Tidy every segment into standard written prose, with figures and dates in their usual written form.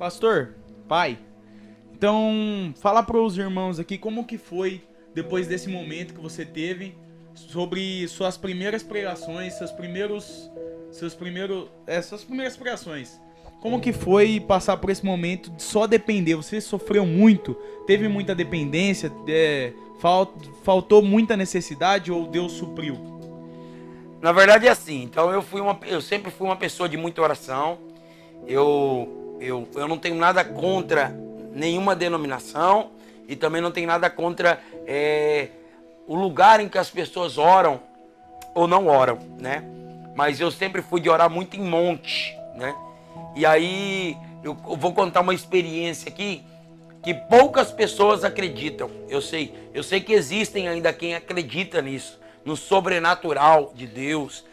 Pastor, pai, então fala para os irmãos aqui como que foi depois desse momento que você teve sobre suas primeiras pregações, suas primeiras pregações. Como que foi passar por esse momento de só depender? Você sofreu muito? Teve muita dependência? Faltou muita necessidade ou Deus supriu? Na verdade é assim, então eu sempre fui uma pessoa de muita oração. Eu não tenho nada contra nenhuma denominação e também não tenho nada contra o lugar em que as pessoas oram ou não oram, né? Mas eu sempre fui de orar muito em monte, né? E aí eu vou contar uma experiência aqui que poucas pessoas acreditam. Eu sei que existem ainda quem acredita nisso, no sobrenatural de Deus,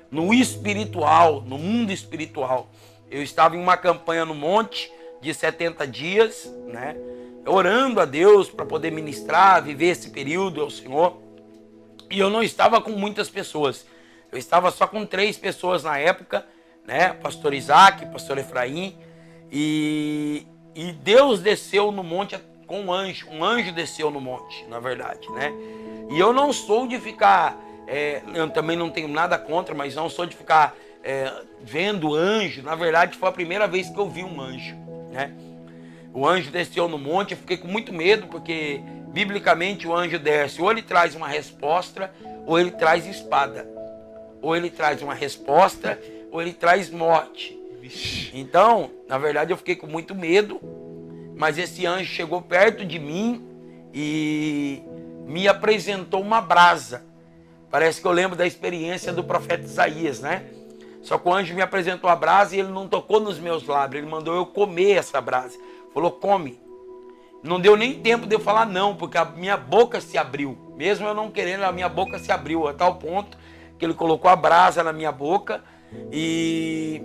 no espiritual, no mundo espiritual. Eu estava em uma campanha no monte de 70 dias, né? Orando a Deus para poder ministrar, viver esse período ao Senhor. E eu não estava com muitas pessoas. Eu estava só com 3 pessoas na época, né? Pastor Isaac, pastor Efraim. E Deus desceu no monte com um anjo. Um anjo desceu no monte, na verdade, né? E eu não sou de ficar... eu também não tenho nada contra, mas não sou de ficar vendo anjo. Na verdade, foi a primeira vez que eu vi um anjo, né? O anjo desceu no monte, eu fiquei com muito medo, porque biblicamente o anjo desce, ou ele traz uma resposta, ou ele traz espada. Ou ele traz uma resposta, ou ele traz morte. Então, na verdade, eu fiquei com muito medo, mas esse anjo chegou perto de mim e me apresentou uma brasa. Parece que eu lembro da experiência do profeta Isaías, né? Só que o anjo me apresentou a brasa e ele não tocou nos meus lábios, ele mandou eu comer essa brasa. Falou, come. Não deu nem tempo de eu falar não, porque a minha boca se abriu. Mesmo eu não querendo, a minha boca se abriu a tal ponto que ele colocou a brasa na minha boca e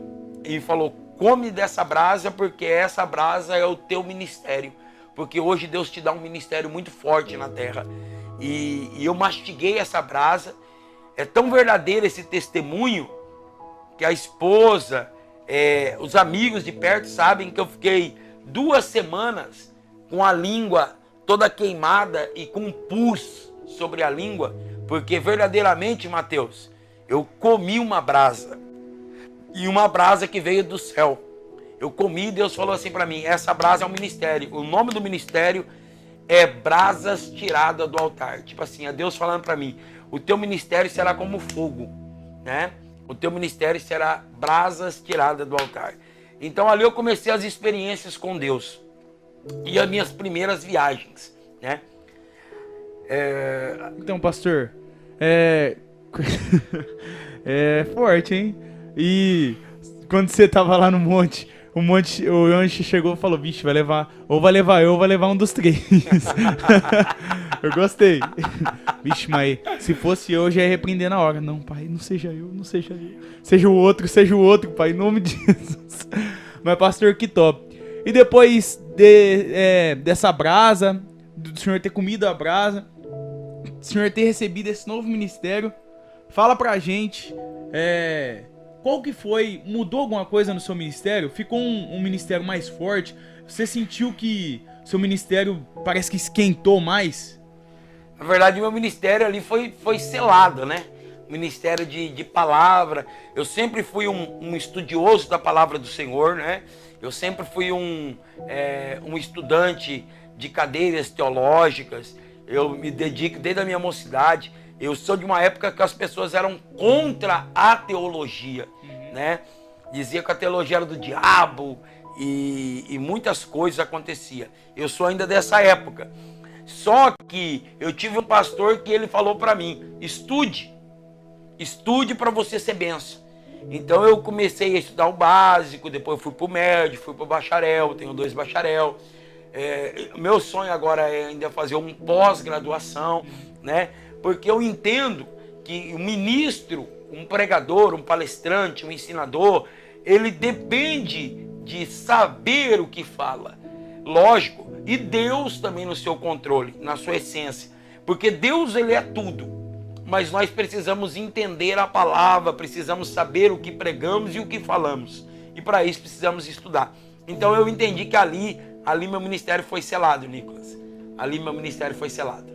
falou, come dessa brasa, porque essa brasa é o teu ministério. Porque hoje Deus te dá um ministério muito forte na terra. E eu mastiguei essa brasa. É tão verdadeiro esse testemunho que a esposa, os amigos de perto sabem que eu fiquei 2 semanas com a língua toda queimada e com pus sobre a língua, porque verdadeiramente, Mateus, eu comi uma brasa, e uma brasa que veio do céu. Eu comi e Deus falou assim para mim, essa brasa é um ministério, o nome do ministério é brasas tiradas do altar. Tipo assim, é Deus falando para mim, o teu ministério será como fogo, né? O teu ministério será brasas tiradas do altar. Então ali eu comecei as experiências com Deus. E as minhas primeiras viagens, né? Então, pastor, é forte, hein? E quando você tava lá no monte, o anjo chegou e falou, vixe, vai levar eu, ou vai levar um dos 3. Eu gostei. Vixe, mas se fosse eu já ia repreender na hora. Não, pai, não seja eu. Seja o outro, pai, em nome de Jesus. Mas, pastor, que top. E depois dessa brasa, do senhor ter comido a brasa, do senhor ter recebido esse novo ministério, fala pra gente, qual que foi, mudou alguma coisa no seu ministério? Ficou um ministério mais forte? Você sentiu que seu ministério parece que esquentou mais? Na verdade, o meu ministério ali foi selado, né? Ministério de palavra. Eu sempre fui um estudioso da palavra do Senhor, né? Eu sempre fui um estudante de cadeiras teológicas. Eu me dedico desde a minha mocidade. Eu sou de uma época que as pessoas eram contra a teologia, né? Dizia que a teologia era do diabo e muitas coisas aconteciam. Eu sou ainda dessa época. Só que eu tive um pastor que ele falou para mim, estude para você ser benção. Então eu comecei a estudar o básico, depois fui para o médio, fui para o bacharel, tenho 2 bacharel. Meu sonho agora é ainda fazer um pós-graduação, né? Porque eu entendo que um ministro, um pregador, um palestrante, um ensinador, ele depende de saber o que fala. Lógico, e Deus também no seu controle, na sua essência. Porque Deus, ele é tudo. Mas nós precisamos entender a palavra, precisamos saber o que pregamos e o que falamos. E para isso precisamos estudar. Então eu entendi que ali meu ministério foi selado, Nicolas. Ali meu ministério foi selado.